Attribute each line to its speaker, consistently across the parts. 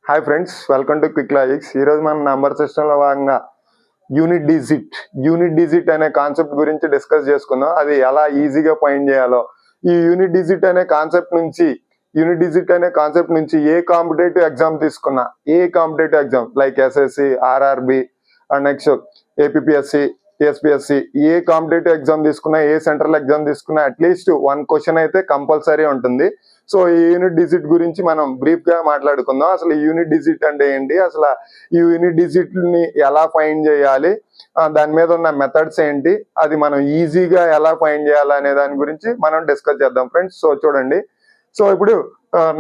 Speaker 1: Hi friends, welcome to quick logics. ఈరోజు మనం number సిస్టంలో భాగంగా యూనిట్ డిజిట్ అనే కాన్సెప్ట్ గురించి డిస్కస్ చేసుకుందాం. అది ఎలా ఈజీగా ఫైండ్ చేయాలో. ఈ యూనిట్ డిజిట్ అనే కాన్సెప్ట్ నుంచి ఏ కాంపిటేటివ్ ఎగ్జామ్ తీసుకున్నా, like SSC, RRB and next APSC, TSPSC, A competitive exam తీసుకున్నా, ఏ సెంట్రల్ ఎగ్జామ్ తీసుకున్నా అట్లీస్ట్ 1 క్వశ్చన్ అయితే కంపల్సరీ ఉంటుంది. సో ఈ యూనిట్ డిజిట్ గురించి మనం బ్రీఫ్ గా మాట్లాడుకుందాం. అసలు ఈ యూనిట్ డిజిట్ అంటే ఏంటి, అసలు ఈ యూనిట్ డిజిట్ ని ఎలా ఫైండ్ చేయాలి, దాని మీద ఉన్న మెథడ్స్ ఏంటి, అది మనం ఈజీగా ఎలా ఫైండ్ చేయాలి అనే దాని గురించి మనం డిస్కస్ చేద్దాం ఫ్రెండ్స్. సో చూడండి, సో ఇప్పుడు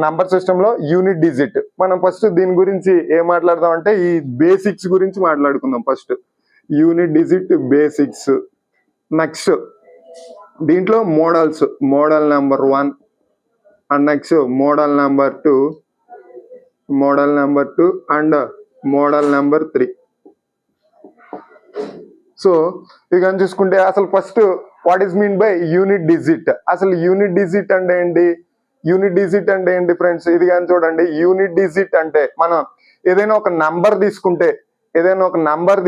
Speaker 1: నంబర్ సిస్టమ్ లో యూనిట్ డిజిట్, మనం ఫస్ట్ దీని గురించి ఏం మాట్లాడదాం అంటే ఈ బేసిక్స్ గురించి మాట్లాడుకుందాం. First unit digit basics. Next దీంట్లో model number 1 and next model number 2 and model number 3. So ఇక చూసుకుంటే అసలు first what is mean by unit digit. అసలు యూనిట్ డిజిట్ అంటే ఏంటి ఫ్రెండ్స్? ఇది కానీ చూడండి, యూనిట్ డిజిట్ అంటే మనం ఏదైనా ఒక నంబర్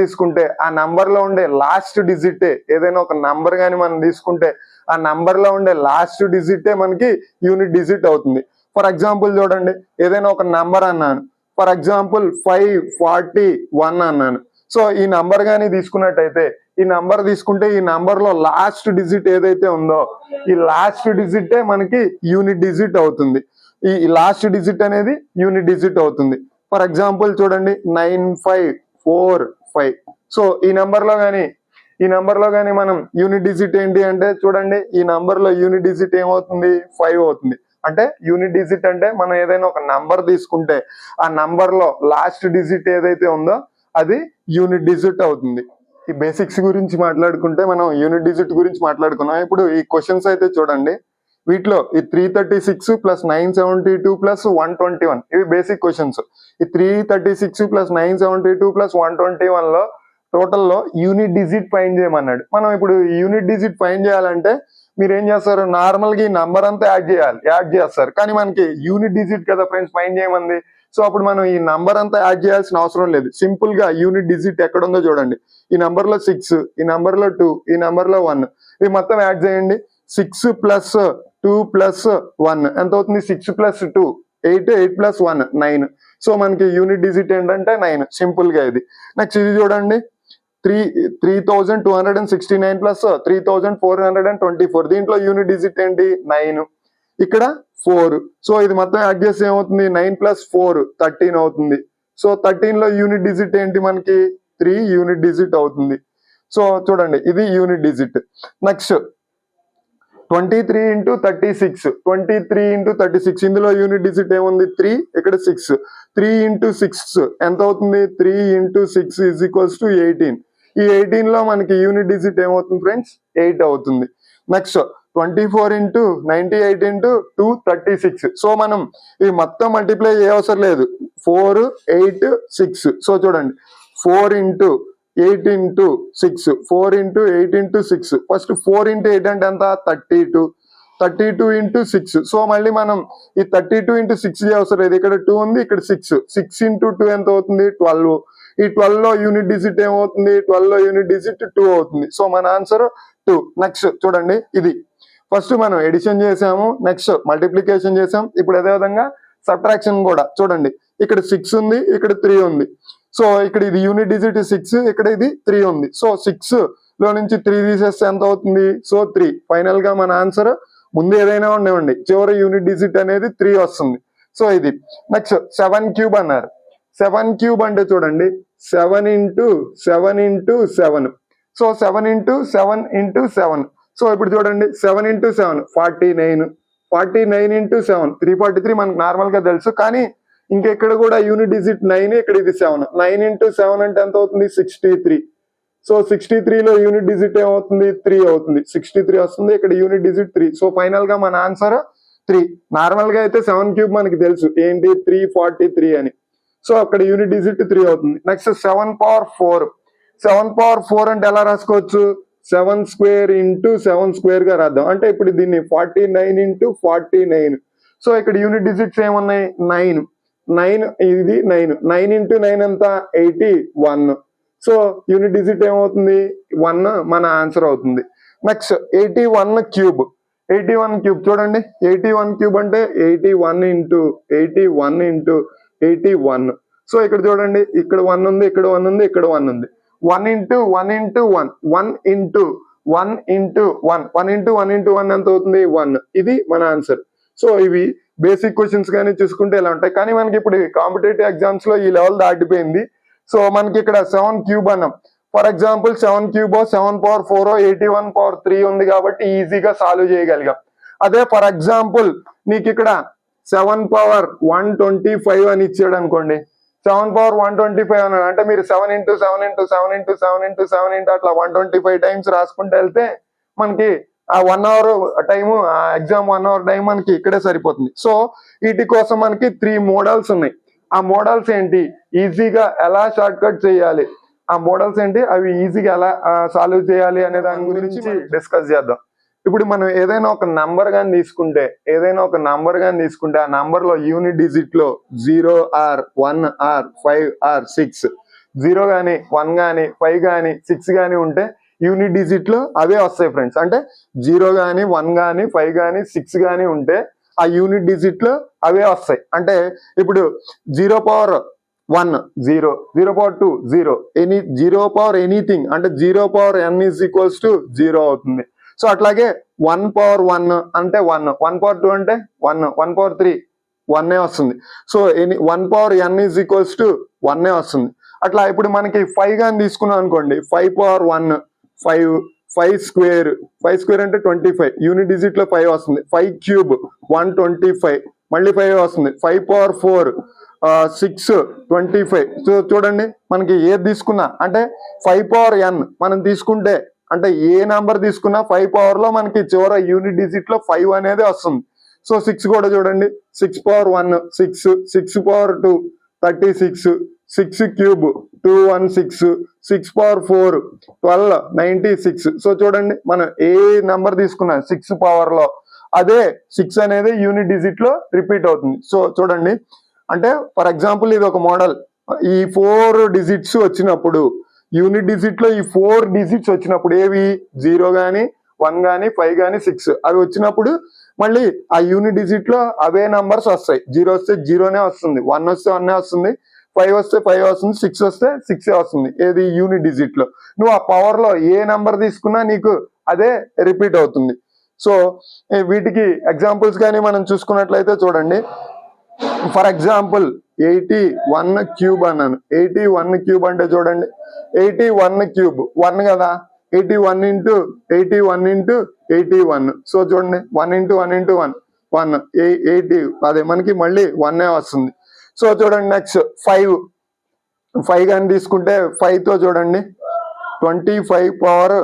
Speaker 1: తీసుకుంటే ఆ నంబర్ లో ఉండే లాస్ట్ డిజిటే, ఏదైనా ఒక నంబర్ కానీ మనం తీసుకుంటే ఆ నంబర్ లో ఉండే లాస్ట్ డిజిటే మనకి యూనిట్ డిజిట్ అవుతుంది. ఫర్ ఎగ్జాంపుల్ చూడండి, ఏదైనా ఒక నంబర్ అన్నాను, ఫర్ ఎగ్జాంపుల్ 541 అన్నాను. సో ఈ నంబర్ కానీ తీసుకున్నట్టయితే, ఈ నంబర్ తీసుకుంటే ఈ నంబర్ లో లాస్ట్ డిజిట్ ఏదైతే ఉందో ఈ లాస్ట్ డిజిటే మనకి యూనిట్ డిజిట్ అవుతుంది. ఈ లాస్ట్ డిజిట్ అనేది యూనిట్ డిజిట్ అవుతుంది. ఫర్ ఎగ్జాంపుల్ చూడండి 9545. సో ఈ నంబర్ లో గానీ మనం యూనిట్ డిజిట్ ఏంటి అంటే చూడండి, ఈ నంబర్ లో యూనిట్ డిజిట్ ఏమవుతుంది? 5 అవుతుంది. అంటే యూనిట్ డిజిట్ అంటే మనం ఏదైనా ఒక నంబర్ తీసుకుంటే ఆ నంబర్ లో లాస్ట్ డిజిట్ ఏదైతే ఉందో అది యూనిట్ డిజిట్ అవుతుంది. ఈ బేసిక్స్ గురించి మాట్లాడుకుంటే మనం యూనిట్ డిజిట్ గురించి మాట్లాడుకున్నాం. ఇప్పుడు ఈ క్వశ్చన్స్ అయితే చూడండి, వీటిలో ఈ 336 ప్లస్ 972 ప్లస్ 121 ఇవి బేసిక్ క్వశ్చన్స్. ఈ 336 ప్లస్ 972 ప్లస్ 121 లో టోటల్ లో యూనిట్ డిజిట్ ఫైండ్ చేయమన్నాడు. మనం ఇప్పుడు యూనిట్ డిజిట్ ఫైండ్ చేయాలంటే మీరు ఏం చేస్తారు, నార్మల్ గా ఈ నంబర్ అంతా యాడ్ చేస్తారు. కానీ మనకి యూనిట్ డిజిట్ కదా ఫ్రెండ్స్ ఫైండ్ చేయమంది. సో అప్పుడు మనం ఈ నంబర్ అంతా యాడ్ చేయాల్సిన అవసరం లేదు. సింపుల్ గా యూనిట్ డిజిట్ ఎక్కడ ఉందో చూడండి, ఈ నంబర్ లో 6, ఈ నంబర్ లో 2, ఈ నంబర్ లో 1, ఇవి మొత్తం యాడ్ చేయండి. 6 ప్లస్ 2 ప్లస్ 1 ఎంత అవుతుంది? 6 ప్లస్ 2 8, 8 ప్లస్ 1 9. సో మనకి యూనిట్ డిజిట్ ఏంటంటే 9. సింపుల్ గా ఇది. నెక్స్ట్ ఇది చూడండి, 3269 ప్లస్ 3424. దీంట్లో యూనిట్ డిజిట్ ఏంటి? 9. ఇక్కడ 4. సో ఇది మొత్తం యాడ్ చేస్తే ఏమవుతుంది? 9 ప్లస్ 4 13 అవుతుంది. సో 13 లో యూనిట్ డిజిట్ ఏంటి మనకి? 3 యూనిట్ డిజిట్ అవుతుంది. సో చూడండి, ఇది యూనిట్ డిజిట్. నెక్స్ట్ 23 ఇంటూ 36 ఇందులో యూనిట్ డిజిట్ ఏముంది? 3. ఇక్కడ 6. 3 ఇంటూ 6 ఎంత అవుతుంది? 3 ఇంటూ 6 ఈజ్ ఈక్వల్స్ టు 18. ఈ 18 లో మనకి యూనిట్ డిజిట్ ఏమవుతుంది ఫ్రెండ్స్? 8 అవుతుంది. Next 24 into 98 into 236. సో మనం ఈ మొత్తం మల్టిప్లై చేయవసరం లేదు. 4, 8, 6. సో చూడండి, 4 into 8 into 6, 4 into 8 into 6. First 4 into 8 అంటే ఎంత? 32 ఇంటూ 6. సో మళ్ళీ మనం ఈ 32 ఇంటూ 6 చేయవసరం లేదు. ఇక్కడ 2 ఉంది, ఇక్కడ 6. 6 ఇంటూ 2 ఎంత అవుతుంది? 12. ఈ 12 లో యూనిట్ డిజిట్ ఏమవుతుంది? 12 లో యూనిట్ డిజిట్ 2 అవుతుంది. సో మన ఆన్సర్ 2. నెక్స్ట్ చూడండి, ఇది ఫస్ట్ మనం ఎడిషన్ చేసాము, నెక్స్ట్ మల్టిప్లికేషన్ చేసాం. ఇప్పుడు అదే విధంగా సబ్ట్రాక్షన్ కూడా చూడండి, ఇక్కడ 6 ఉంది, ఇక్కడ 3 ఉంది. సో ఇక్కడ ఇది యూనిట్ డిజిట్ 6, ఇక్కడ ఇది 3 ఉంది. సో 6 లో నుంచి 3 తీసేస్తే ఎంత అవుతుంది? సో 3. ఫైనల్ గా మన ఆన్సర్ ముందు ఏదైనా ఉండేవండి, చివరి యూనిట్ డిజిట్ అనేది 3 వస్తుంది. సో ఇది. నెక్స్ట్ 7 క్యూబ్ అన్నారు. 7 క్యూబ్ అంటే చూడండి, 7 into 7 into 7. So 7 into 7 into 7. So ఇప్పుడు చూడండి, 7 ఇంటూ 7 49. 49 ఇంటూ 7 343 మనకు నార్మల్ గా తెలుసు. కానీ ఇంకెక్కడ కూడా యూనిట్ డిజిట్ 9, ఇక్కడ ఇది 7. 9 ఇంటూ 7 అంటే ఎంత అవుతుంది? 63. సో 63 లో యూనిట్ డిజిట్ ఏమవుతుంది? 3 అవుతుంది. 63 వస్తుంది, ఇక్కడ యూనిట్ డిజిట్ 3. సో ఫైనల్ గా మన ఆన్సర్ 3. నార్మల్ గా అయితే 7 క్యూబ్ మనకి తెలుసు ఏంటి? 343 అని. సో అక్కడ యూనిట్ డిజిట్ 3 అవుతుంది. Next 7 power 4. 7 పవర్ 4 అంటే ఎలా రాసుకోవచ్చు? 7 స్క్వేర్ ఇంటూ 7 స్క్వేర్ గా రాద్దాం. అంటే ఇప్పుడు దీన్ని 49 ఇంటూ 49. సో ఇక్కడ యూనిట్ డిజిట్స్ ఏమున్నాయి? 9. 9 ఇది 9 ఇంటూ 9 ఎంత 81. సో యూనిట్ డిజిట్ ఏమవుతుంది 1 మన ఆన్సర్ అవుతుంది. Next 81 cube. 81 క్యూబ్ చూడండి, 81 క్యూబ్ అంటే 81 ఇంటూ 81 ఇంటూ 81. సో ఇక్కడ చూడండి, ఇక్కడ 1 ఉంది, ఇక్కడ 1 ఉంది, ఇక్కడ 1 ఉంది. 1 into 1 into 1 1 into 1 into 1 1 into 1 into 1 ఎంత అవుతుంది 1. ఇది మన ఆన్సర్. సో ఇవి బేసిక్ క్వశ్చన్స్ కానీ చూసుకుంటే ఇలా ఉంటాయి. కానీ మనకి ఇప్పుడు కాంపిటేటివ్ ఎగ్జామ్స్ లో ఈ లెవెల్ దాటిపోయింది. సో మనకి ఇక్కడ 7 క్యూబ్ అన్నాం. ఫర్ ఎగ్జాంపుల్ 7 క్యూబో 7 పవర్ 4 81 పవర్ 3 ఉంది కాబట్టి ఈజీగా సాల్వ్ చేయగలిగాం. అదే ఫర్ ఎగ్జాంపుల్ నీకు ఇక్కడ 7 పవర్ 125 అని ఇచ్చాడు అనుకోండి, 7 పవర్ 125 అన్నాడు అంటే మీరు 7 into 7 into 7 into 7 into 7 into అట్లా 125 టైమ్స్ రాసుకుంటూ వెళ్తే మనకి ఆ 1 అవర్ టైము, ఆ ఎగ్జామ్ 1 అవర్ టైం మనకి ఇక్కడే సరిపోతుంది. సో వీటి కోసం మనకి 3 మోడల్స్ ఉన్నాయి. ఆ మోడల్స్ ఏంటి, ఈజీగా ఎలా షార్ట్ కట్ చేయాలి, ఆ మోడల్స్ ఏంటి, అవి ఈజీగా ఎలా సాల్వ్ చేయాలి అనే దాని గురించి డిస్కస్ చేద్దాం. ఇప్పుడు మనం ఏదైనా ఒక నంబర్ గాని తీసుకుంటే ఆ నంబర్ లో యూనిట్ డిజిట్ లో 0 ఆర్ 1 ఆర్ 5 ఆర్ 6, 0 గానీ 1 గానీ 5 గానీ 6 గానీ ఉంటే యూనిట్ డిజిట్ లో అవే వస్తాయి ఫ్రెండ్స్. అంటే 0 గానీ 1 గానీ 5 గానీ 6 గానీ ఉంటే ఆ యూనిట్ డిజిట్ లో అవే వస్తాయి. అంటే ఇప్పుడు 0 పవర్ 1 0, 0 పవర్ 2 0, 0 పవర్ ఎనీథింగ్ అంటే 0 power n is equals to 0 అవుతుంది. సో అట్లాగే 1 పవర్ 1 అంటే 1, 1 పవర్ 2 అంటే 1, 1 పవర్ 3 1 వస్తుంది. So 1 power n is equals to 1 వస్తుంది. అట్లా ఇప్పుడు మనకి 5 గాని తీసుకున్నాం అనుకోండి, 5 పవర్ 1 5, 5 స్క్వేర్ అంటే 25, యూనిట్ డిజిట్ లో 5 వస్తుంది. 5 క్యూబ్ 125, మళ్ళీ 5 వస్తుంది. 5 పవర్ 4 6 25. సో చూడండి మనకి ఏది తీసుకున్నా అంటే 5 పవర్ n మనం తీసుకుంటే అంటే ఏ నంబర్ తీసుకున్నా 5 పవర్ లో మనకి చివర యూనిట్ డిజిట్ లో 5 అనేది వస్తుంది. సో 6 కూడా చూడండి, 6 power 1 6, 6 power 2 36, 6 cube 216, 6 power 4 12 96. So చూడండి మనం ఏ నంబర్ తీసుకున్నా 6 పవర్ లో అదే 6 అనేది యూనిట్ డిజిట్ లో రిపీట్ అవుతుంది. సో చూడండి అంటే ఫర్ ఎగ్జాంపుల్ ఇది ఒక మోడల్, ఈ 4 డిజిట్స్ వచ్చినప్పుడు యూనిట్ డిజిట్ లో ఈ 4 డిజిట్స్ వచ్చినప్పుడు ఏవి 0 గానీ 1 గానీ 5 గానీ 6 అవి వచ్చినప్పుడు మళ్ళీ ఆ యూనిట్ డిజిట్ లో అవే నంబర్స్ వస్తాయి. 0 వస్తే 0నే వస్తుంది, 1 వస్తే 1 వస్తుంది, 5 వస్తే 5 వస్తుంది, 6 వస్తే 6 వస్తుంది. ఏది యూనిట్ డిజిట్ లో. నువ్వు ఆ పవర్ లో ఏ నంబర్ తీసుకున్నా నీకు అదే రిపీట్ అవుతుంది. సో వీటికి ఎగ్జాంపుల్స్ కానీ మనం చూసుకున్నట్లయితే చూడండి, ఫర్ ఎగ్జాంపుల్ 81 క్యూబ్ అన్నాను. 81 క్యూబ్ అంటే చూడండి 81 క్యూబ్ 1 కదా, 81 ఇంటూ 81 ఇంటూ 81. సో చూడండి 1 ఇంటూ 1 ఇంటూ 1 1 80, అదే మనకి మళ్ళీ 1 వస్తుంది. సో చూడండి నెక్స్ట్ 5 కానీ తీసుకుంటే 5 తో చూడండి 25 పవర్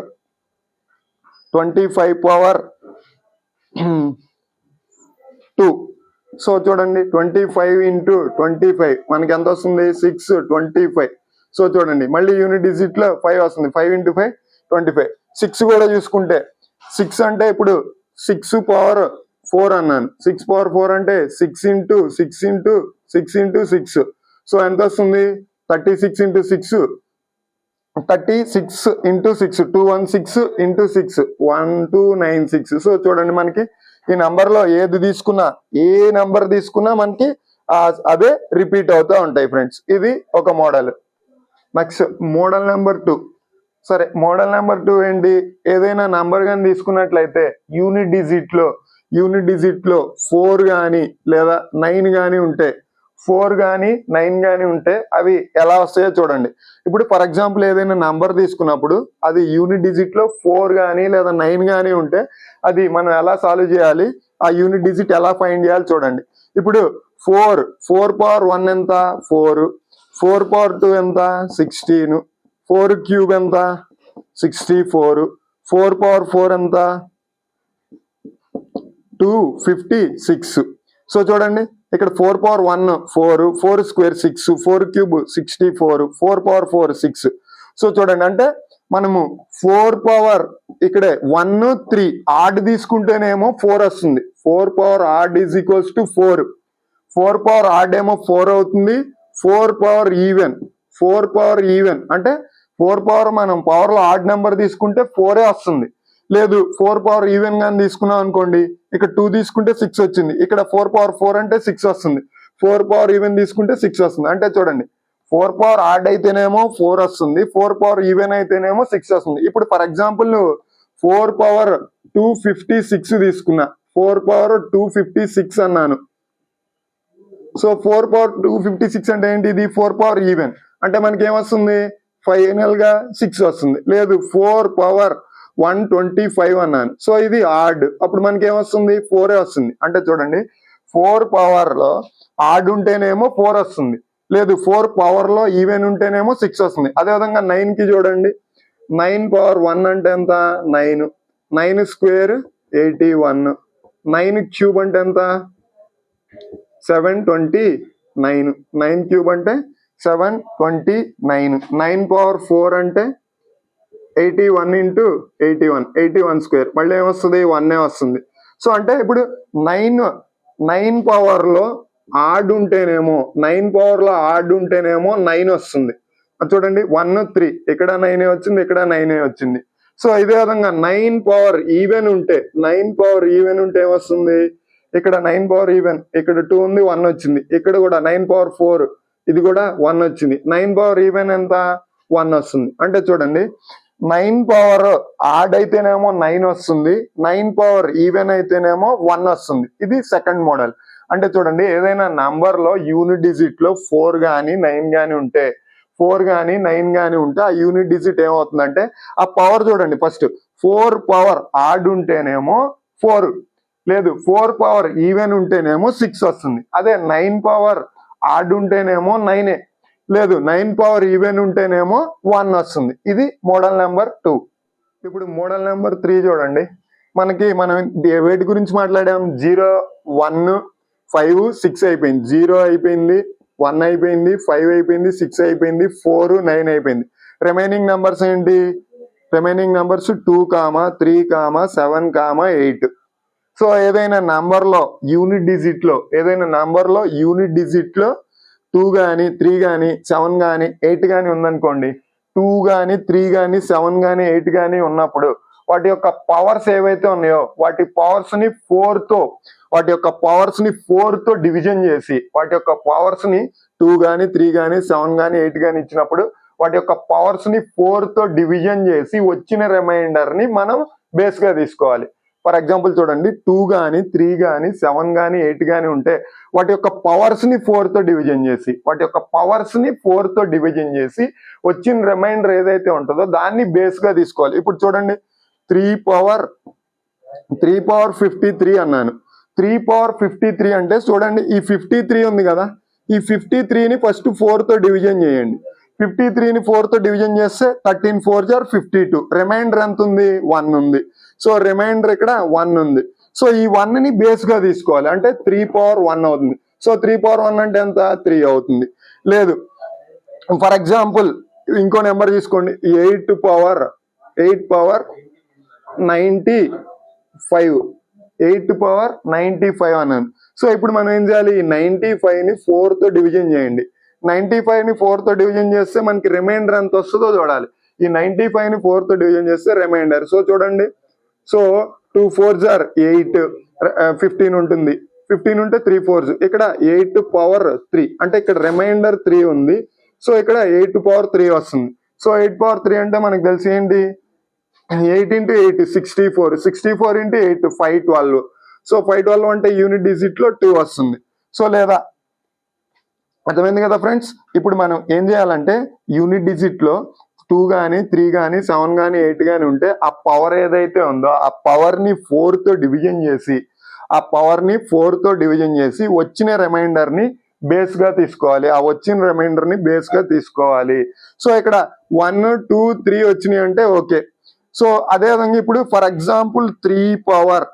Speaker 1: 2. సో చూడండి 25 ఇంటూ 25 మనకి ఎంత వస్తుంది 625. సో చూడండి మళ్ళీ యూనిట్ డిజిట్ లో 5 వస్తుంది, 5 ఇంటూ 5 25. 6 కూడా చూసుకుంటే 6 అంటే ఇప్పుడు 6 పవర్ 4 అన్నాను, 6 పవర్ 4 అంటే 6 ఇంటూ 6 ఇంటూ 6 ఇంటూ 6. సో ఎంత వస్తుంది 36 ఇంటూ 6 36 ఇంటూ 6 216 ఇంటూ 6 1296. సో చూడండి మనకి ఈ నంబర్ లో ఏది తీసుకున్నా ఏ నంబర్ తీసుకున్నా మనకి అదే రిపీట్ అవుతూ ఉంటాయి ఫ్రెండ్స్. ఇది ఒక మోడల్. Next model number 2. సరే మోడల్ నెంబర్ 2 ఏంటి, ఏదైనా నంబర్ కానీ తీసుకున్నట్లయితే యూనిట్ డిజిట్ లో 4 కానీ లేదా 9 కానీ ఉంటే 4 కానీ 9 కానీ ఉంటే అవి ఎలా వస్తాయో చూడండి. ఇప్పుడు ఫర్ ఎగ్జాంపుల్ ఏదైనా నంబర్ తీసుకున్నప్పుడు అది యూనిట్ డిజిట్ లో 4 కానీ లేదా 9 కానీ ఉంటే అది మనం ఎలా సాల్వ్ చేయాలి, ఆ యూనిట్ డిజిట్ ఎలా ఫైండ్ చేయాలి చూడండి. ఇప్పుడు 4 పవర్ 1 ఎంత 4, 4 పవర్ 2 ఎంత 16, 4 క్యూబ్ ఎంత 64, 4 పవర్ 4 ఎంత 256. సో చూడండి ఇక్కడ 4 power 1 4, 4 square 6, 4 cube 64, 4 power 4 6. So చూడండి అంటే మనము 4 పవర్ ఇక్కడే 1 3 ఆడ్ తీసుకుంటేనేమో 4 వస్తుంది. 4 power add is equals to 4, 4 power add ఏమో 4 అవుతుంది, 4 పవర్ ఈవెన్ అంటే 4 పవర్ మనం పవర్ లో ఆడ్ నెంబర్ తీసుకుంటే 4 వస్తుంది. లేదు 4 పవర్ ఈవెన్ గాని తీసుకున్నాం అనుకోండి, ఇక్కడ 2 తీసుకుంటే 6 వచ్చింది, ఇక్కడ 4 పవర్ 4 అంటే 6 వస్తుంది, 4 పవర్ ఈవెన్ తీసుకుంటే 6 వస్తుంది. అంటే చూడండి 4 పవర్ ఆడ్ అయితేనేమో 4 వస్తుంది, 4 పవర్ ఈవెన్ అయితేనేమో 6 వస్తుంది. ఇప్పుడు ఫర్ ఎగ్జాంపుల్ 4 పవర్ 256 తీసుకున్నా, 4 పవర్ 256 అన్నాను. సో 4 పవర్ 256 అంటే ఏంటి, ఇది 4 పవర్ ఈవెన్ అంటే మనకి ఏమొస్తుంది, ఫైనల్ గా 6 వస్తుంది. లేదు 4 పవర్ 125 అన్నాను, సో ఇది ఆడ్, అప్పుడు మనకి ఏమొస్తుంది 4 వస్తుంది. అంటే చూడండి 4 పవర్ లో ఆడ్ ఉంటేనేమో 4 వస్తుంది, లేదు 4 పవర్ లో ఈవెన్ ఉంటేనేమో 6 వస్తుంది. అదేవిధంగా 9 కి చూడండి, 9 పవర్ 1 అంటే ఎంత, 9, 9 స్క్వేర్ 81, 9 క్యూబ్ అంటే ఎంత 729, 9 క్యూబ్ అంటే 729, 9 పవర్ 4 అంటే 81 ఇంటూ 81 స్క్వేర్, మళ్ళీ ఏమొస్తుంది 1 వస్తుంది. సో అంటే ఇప్పుడు 9 పవర్ లో ఆడ్ ఉంటేనేమో 9 పవర్ లో ఆడ్ ఉంటేనేమో 9 వస్తుంది. చూడండి 1 3, ఇక్కడ 9 వచ్చింది, ఇక్కడ 9 వచ్చింది. సో ఇదే విధంగా 9 పవర్ ఈవెన్ ఉంటే ఏమొస్తుంది, ఇక్కడ 9 పవర్ ఈవెన్, ఇక్కడ 2 ఉంది 1 వచ్చింది, ఇక్కడ కూడా 9 పవర్ 4 ఇది కూడా 1 వచ్చింది, 9 పవర్ ఈవెన్ ఎంత 1 వస్తుంది. అంటే చూడండి 9 పవర్ ఆడ్ అయితేనేమో 9 వస్తుంది, 9 పవర్ ఈవెన్ అయితేనేమో 1 వస్తుంది. ఇది సెకండ్ మోడల్. అంటే చూడండి ఏదైనా నంబర్ లో యూనిట్ డిజిట్ లో 4 గానీ 9 గానీ ఉంటే, 4 గానీ 9 గానీ ఉంటే ఆ యూనిట్ డిజిట్ ఏమవుతుందంటే ఆ పవర్ చూడండి, ఫస్ట్ 4 పవర్ ఆడ్ ఉంటేనేమో 4, లేదు 4 పవర్ ఈవెన్ ఉంటేనేమో 6 వస్తుంది. అదే 9 పవర్ ఆడ్ ఉంటేనేమో 9, లేదు 9 పవర్ ఈవెన్ ఉంటేనేమో 1 వస్తుంది. ఇది మోడల్ నెంబర్ 2. ఇప్పుడు మోడల్ నెంబర్ 3 చూడండి, మనం వేటి గురించి మాట్లాడాం, 0 1 5 6 అయిపోయింది, 0 అయిపోయింది, 1 అయిపోయింది, 5 అయిపోయింది, 6 అయిపోయింది, 4 9 అయిపోయింది. రిమైనింగ్ నెంబర్స్ ఏంటి, రిమైనింగ్ నెంబర్స్ 2, 3, 7, 8. సో ఏదైనా నంబర్ లో యూనిట్ డిజిట్ లో 2 గానీ 3 గానీ 7 గానీ 8 గానీ ఉందనుకోండి, 2 గానీ 3 గానీ 7 గానీ 8 గానీ ఉన్నప్పుడు వాటి యొక్క పవర్స్ ఏవైతే ఉన్నాయో వాటి పవర్స్ ని 4 తో డివిజన్ చేసి, వాటి యొక్క పవర్స్ ని 2 గానీ 3 గానీ 7 గానీ 8 గానీ ఇచ్చినప్పుడు వాటి యొక్క పవర్స్ ని 4 తో డివిజన్ చేసి వచ్చిన రిమైండర్ ని మనం బేస్ గా తీసుకోవాలి. ఫర్ ఎగ్జాంపుల్ చూడండి 2 గానీ 3 గానీ 7 గానీ 8 గానీ ఉంటే వాటి యొక్క పవర్స్ ని 4 తో డివిజన్ చేసి వచ్చిన రిమైండర్ ఏదైతే ఉంటుందో దాన్ని బేస్ గా తీసుకోవాలి. ఇప్పుడు చూడండి 3 పవర్ 53 అన్నాను. 3 పవర్ 53 అంటే చూడండి ఈ 53 ఉంది కదా, ఈ 53ని ఫస్ట్ 4 తో డివిజన్ చేయండి. 53ని 4 తో డివిజన్ చేస్తే 13 4 జార్ 52, రిమైండర్ ఎంత ఉంది 1 ఉంది. సో రిమైండర్ ఇక్కడ 1 ఉంది. సో ఈ 1 ని బేస్ గా తీసుకోవాలి, అంటే 3 పవర్ 1 అవుతుంది. సో 3 పవర్ 1 అంటే ఎంత 3 అవుతుంది. లేదు ఫర్ ఎగ్జాంపుల్ ఇంకో నెంబర్ తీసుకోండి, 8 పవర్ 95 అన్నాను. సో ఇప్పుడు మనం ఏం చేయాలి, ఈ 95 ని 4 తో డివిజన్ చేయండి. 95 ని 4 తో డివిజన్ చేస్తే మనకి రిమైండర్ ఎంత వస్తుందో చూడాలి. ఈ 95 ని 4 తో డివిజన్ చేస్తే రిమైండర్, సో చూడండి, సో 2 4 జార్ 8, 15 ఉంటుంది, 15 ఉంటే 3 4s, ఇక్కడ 8 పవర్ 3 అంటే ఇక్కడ రిమైండర్ 3 ఉంది. సో ఇక్కడ 8 పవర్ 3 వస్తుంది. సో 8 పవర్ 3 అంటే మనకు తెలిసి ఏంటి, 8 ఇంటూ 8 64 ఇంటూ 8 512. సో 512 అంటే యూనిట్ డిజిట్ లో 2 వస్తుంది. సో లేదా అర్థమైంది కదా ఫ్రెండ్స్. ఇప్పుడు మనం ఏం చేయాలంటే యూనిట్ డిజిట్ లో 2 గానీ 3 గానీ 7 గానీ 8 గానీ ఉంటే ఆ పవర్ ఏదైతే ఉందో ఆ పవర్ ని 4 తో డివిజన్ చేసి వచ్చిన రిమైండర్ ని బేస్ గా తీసుకోవాలి. సో ఇక్కడ 1 2 3 వచ్చినాయి అంటే ఓకే. సో అదే విధంగా ఇప్పుడు ఫర్ ఎగ్జాంపుల్ 3 పవర్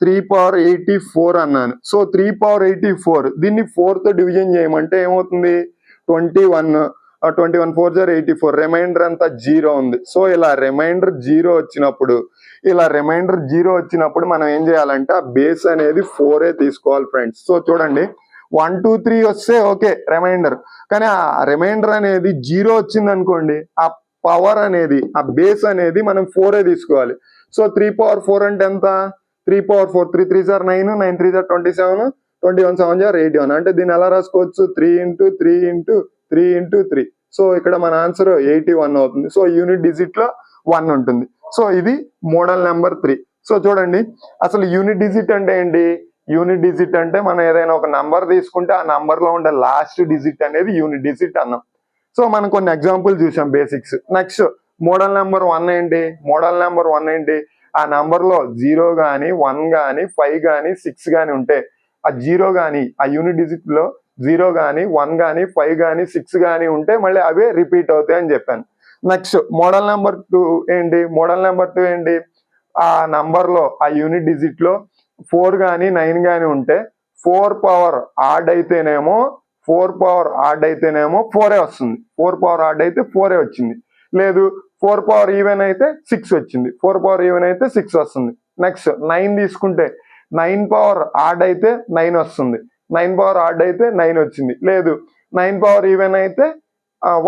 Speaker 1: 84 అన్నాను. సో 3 పవర్ 84 దీన్ని 4 తో డివిజన్ చేయమంటే ఏమవుతుంది, 21 4 జార్ 84, రిమైండర్ అంతా 0 ఉంది. సో ఇలా రిమైండర్ 0 వచ్చినప్పుడు మనం ఏం చేయాలంటే ఆ బేస్ అనేది 4 తీసుకోవాలి ఫ్రెండ్స్. సో చూడండి 1 2 3 వస్తే ఓకే రిమైండర్, కానీ ఆ రిమైండర్ అనేది 0 వచ్చింది అనుకోండి, ఆ పవర్ అనేది ఆ బేస్ అనేది మనం 4 తీసుకోవాలి. సో 3 power 4 అంటే ఎంత? 3 power 4, 3 3 సార్ 9, 9 3 సార్ 27, 21 7 జార్ 81. అంటే దీన్ని ఎలా రాసుకోవచ్చు? 3 ఇంటూ 3 ఇంటూ 3 ఇంటూ 3. సో ఇక్కడ మన ఆన్సర్ 81 అవుతుంది. సో యూనిట్ డిజిట్ లో 1 ఉంటుంది. సో ఇది మోడల్ నెంబర్ 3. సో చూడండి, అసలు యూనిట్ డిజిట్ అంటే ఏంటి? యూనిట్ డిజిట్ అంటే మనం ఏదైనా ఒక నంబర్ తీసుకుంటే ఆ నంబర్ లో ఉండే లాస్ట్ డిజిట్ అనేది యూనిట్ డిజిట్ అన్నాం. సో మనం కొన్ని ఎగ్జాంపుల్ చూసాం బేసిక్స్. నెక్స్ట్ మోడల్ నెంబర్ 1 ఏంటి? మోడల్ నెంబర్ 1 ఏంటి? ఆ నంబర్ లో 0 గానీ 1 గానీ 5 గానీ 6 గానీ ఉంటే, ఆ 0 గానీ ఆ యూనిట్ డిజిట్ లో 0 గానీ 1 గానీ 5 గానీ 6 గానీ ఉంటే మళ్ళీ అవే రిపీట్ అవుతాయి అని చెప్పాను. నెక్స్ట్ మోడల్ నెంబర్ 2 ఏంటి? మోడల్ నెంబర్ 2 ఏంటి? ఆ నంబర్ లో ఆ యూనిట్ డిజిట్ లో 4 గానీ 9 గానీ ఉంటే 4 పవర్ ఆడ్ అయితేనేమో 4 పవర్ ఆడ్ అయితేనేమో 4 వస్తుంది. 4 పవర్ ఆడ్ అయితే 4 వచ్చింది. లేదు 4 పవర్ ఈవెన్ అయితే 6 వచ్చింది. 4 పవర్ ఈవెన్ అయితే 6 వస్తుంది. నెక్స్ట్ 9 తీసుకుంటే 9 పవర్ ఆడ్ అయితే 9 వస్తుంది. 9 పవర్ ఆడ్ అయితే 9 వచ్చింది. లేదు 9 పవర్ ఈవెన్ అయితే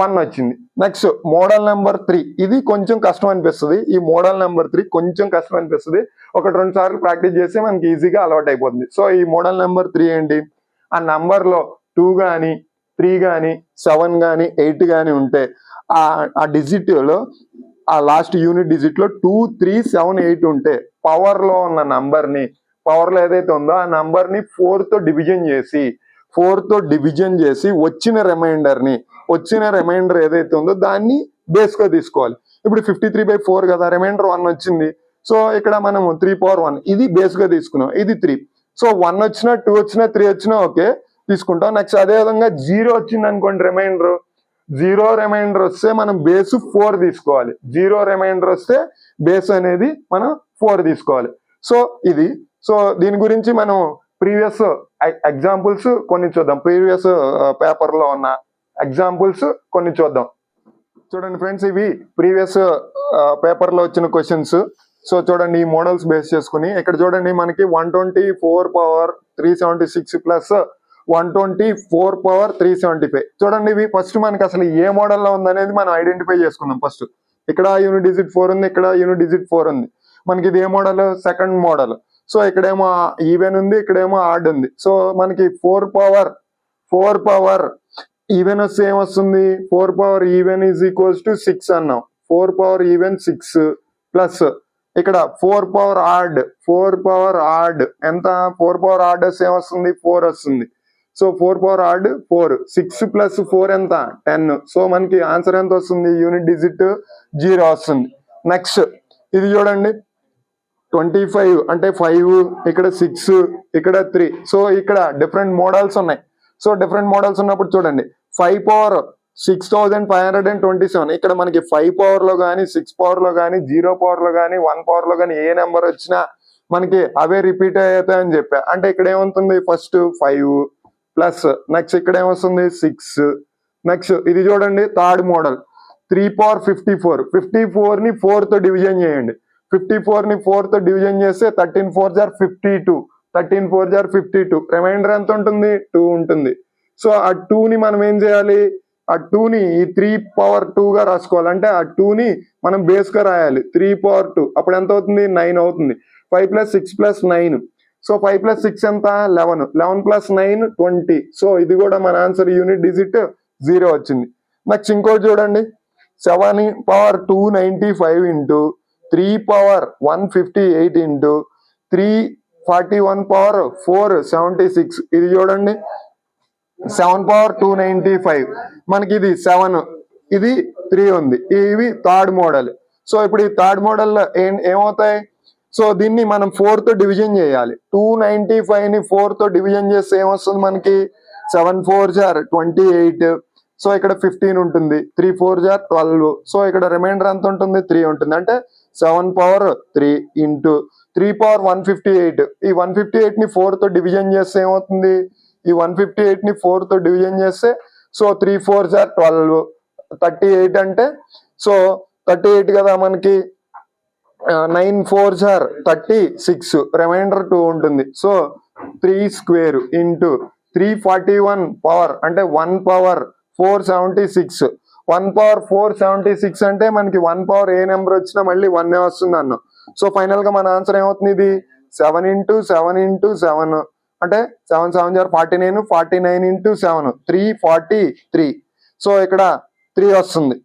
Speaker 1: 1 వచ్చింది. నెక్స్ట్ మోడల్ నెంబర్ 3, ఇది కొంచెం కష్టం అనిపిస్తుంది. ఈ మోడల్ నెంబర్ 3 కొంచెం కష్టం అనిపిస్తుంది. 1-2 సార్లు ప్రాక్టీస్ చేస్తే మనకి ఈజీగా అలవాటు అయిపోతుంది. సో ఈ మోడల్ నెంబర్ 3 ఏంటి? ఆ నంబర్ లో 2 గానీ 3 గానీ 7 గానీ 8 గానీ ఉంటే ఆ డిజిట్ లో ఆ లాస్ట్ యూనిట్ డిజిట్ లో 2 3 7 8 ఉంటే పవర్ లో ఉన్న నంబర్ ని, పవర్ లో ఏదైతే ఉందో ఆ నంబర్ ని 4 తో డివిజన్ చేసి వచ్చిన రిమైండర్ ఏదైతే ఉందో దాన్ని బేస్ గా తీసుకోవాలి. ఇప్పుడు 53/4 కదా, రిమైండర్ 1 వచ్చింది. సో ఇక్కడ మనం 3 power 1 ఇది బేస్ గా తీసుకున్నాం. ఇది 3. సో 1 వచ్చినా 2 వచ్చినా 3 వచ్చినా ఓకే తీసుకుంటాం. నెక్స్ట్ అదే విధంగా 0 వచ్చింది అనుకోండి, రిమైండర్ వస్తే మనం బేస్ 4 తీసుకోవాలి. 0 రిమైండర్ వస్తే బేస్ అనేది మనం 4 తీసుకోవాలి. సో ఇది. సో దీని గురించి మనం ప్రీవియస్ ఎగ్జాంపుల్స్ కొన్ని చూద్దాం. ప్రీవియస్ పేపర్ లో ఉన్న ఎగ్జాంపుల్స్ కొన్ని చూద్దాం. చూడండి ఫ్రెండ్స్, ఇవి ప్రీవియస్ పేపర్ లో వచ్చిన క్వశ్చన్స్. సో చూడండి, ఈ మోడల్స్ బేస్ చేసుకుని ఇక్కడ చూడండి మనకి 124 పవర్ 376 ప్లస్ 124 పవర్ 375. చూడండి ఇవి ఫస్ట్ మనకి అసలు ఏ మోడల్లో ఉందనేది మనం ఐడెంటిఫై చేసుకుందాం. ఫస్ట్ ఇక్కడ యూనిట్ డిజిట్ 4 ఉంది, ఇక్కడ యూనిట్ డిజిట్ 4 ఉంది. మనకి ఇది ఏ మోడల్? Second model. సో ఇక్కడేమో ఈవెన్ ఉంది, ఇక్కడేమో ఆడ్ ఉంది. సో మనకి 4 పవర్ ఈవెన్ వస్తే ఏమొస్తుంది? 4 power even is equals to 6 అన్నాం. 4 పవర్ ఈవెన్ 6 ప్లస్ ఇక్కడ 4 పవర్ ఆడ్ ఎంత? 4 పవర్ ఆడ్ వస్తే ఏమొస్తుంది? 4 వస్తుంది. సో 4 పవర్ ఆడ్ 4, 6 ప్లస్ 4 ఎంత? 10. సో మనకి ఆన్సర్ ఎంత వస్తుంది? యూనిట్ డిజిట్ 0 వస్తుంది. నెక్స్ట్ ఇది చూడండి, 25 అంటే 5, ఇక్కడ 6, ఇక్కడ 3. సో ఇక్కడ డిఫరెంట్ మోడల్స్ ఉన్నాయి. సో డిఫరెంట్ మోడల్స్ ఉన్నప్పుడు చూడండి, 5 పవర్ 6527. ఇక్కడ మనకి 5 పవర్ లో కానీ 6 పవర్ లో కానీ 0 పవర్ లో కానీ 1 పవర్ లో కానీ ఏ నెంబర్ వచ్చినా మనకి అవే రిపీట్ అవుతాయని చెప్పా. అంటే ఇక్కడ ఏమవుతుంది? ఫస్ట్ 5 ప్లస్ నెక్స్ట్ ఇక్కడ ఏమొస్తుంది? 6. నెక్స్ట్ ఇది చూడండి, థర్డ్ మోడల్ 3 పవర్ 54. 54 ని 4 తో డివిజన్ చేయండి. 54 ని 4 తో డివిజన్ చేస్తే 13 4 జార్ 52. 13 4 జార్ 52. రిమైండర్ ఎంత ఉంటుంది? 2 ఉంటుంది. సో ఆ 2 ని మనం ఏం చేయాలి? ఆ 2 ని ఈ 3 పవర్ 2 గా రాసుకోవాలి. అంటే ఆ 2 ని మనం బేస్ గా రాయాలి. 3 పవర్ 2 అప్పుడు ఎంత అవుతుంది? 9 అవుతుంది. 5 ప్లస్ 6 ప్లస్ 9. సో 5 ప్లస్ 6 ఎంత? 11. 11 ప్లస్ 9 20. సో ఇది కూడా మన ఆన్సర్ యూనిట్ డిజిట్ 0 వచ్చింది. నెక్స్ట్ ఇంకోటి చూడండి, 7 power 295 into 3 power 158 into 341 power 476. ఇది చూడండి, 7 పవర్ 295. మనకి ఇది 7, ఇది 3 ఉంది. ఇవి థర్డ్ మోడల్. సో ఇప్పుడు ఈ థర్డ్ మోడల్ ఏమవుతాయి? సో దీన్ని మనం 4 తో డివిజన్ చేయాలి. 295 ని 4 తో డివిజన్ చేస్తే ఏమొస్తుంది మనకి? 7 4 జార్ 28. సో ఇక్కడ 15 ఉంటుంది. 3 4 జార్ 12. సో ఇక్కడ రిమైండర్ ఎంత ఉంటుంది? 3 ఉంటుంది. అంటే 7 పవర్ 3 ఇంటూ 3 పవర్ 158. ఈ 158 ని 4 తో డివిజన్ చేస్తే ఏమవుతుంది? ఈ 158 ని 4 తో డివిజన్ చేస్తే సో 3 4 జార్ 12, 38. అంటే సో 38 కదా మనకి. 9 4 జార్ 36. రిమైండర్ 2 ఉంటుంది. సో 3 స్క్వేర్ ఇంటూ 341 పవర్ అంటే 1 పవర్ 476. 1 పవర్ 476 అంటే మనకి 1 పవర్ ఏ నెంబర్ వచ్చినా మళ్ళీ 1 వస్తుంది అన్న. సో ఫైనల్ గా మన ఆన్సర్ ఏమవుతుంది, ఇది 7 into 7 into 7 అంటే 7 7 49, 49 into 7 343. సో ఇక్కడ 3 వస్తుంది.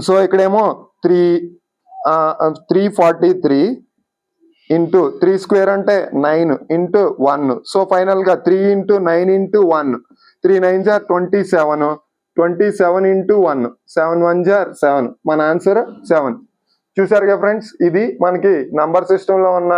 Speaker 1: సో ఇక్కడేమో 343 ఇంటూ 3 స్క్వేర్ అంటే 9 ఇంటూ 1. సో ఫైనల్ గా 3 into 9 into 1, 3 9s are 27, 27 into 1, 7 1s are 7. మన ఆన్సర్ 7. చూసారుగా ఫ్రెండ్స్, ఇది మనకి నంబర్ సిస్టమ్ లో ఉన్న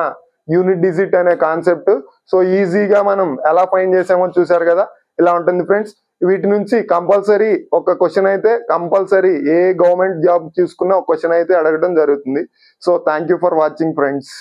Speaker 1: యూనిట్ డిజిట్ అనే కాన్సెప్ట్. సో ఈజీగా మనం ఎలా ఫైండ్ చేసామో చూసారు కదా, ఇలా ఉంటుంది ఫ్రెండ్స్. వీటి నుంచి కంపల్సరీ ఒక క్వశ్చన్ అయితే కంపల్సరీ ఏ గవర్నమెంట్ జాబ్ చూసుకున్నా ఒక క్వశ్చన్ అయితే అడగడం జరుగుతుంది. So thank you for watching friends.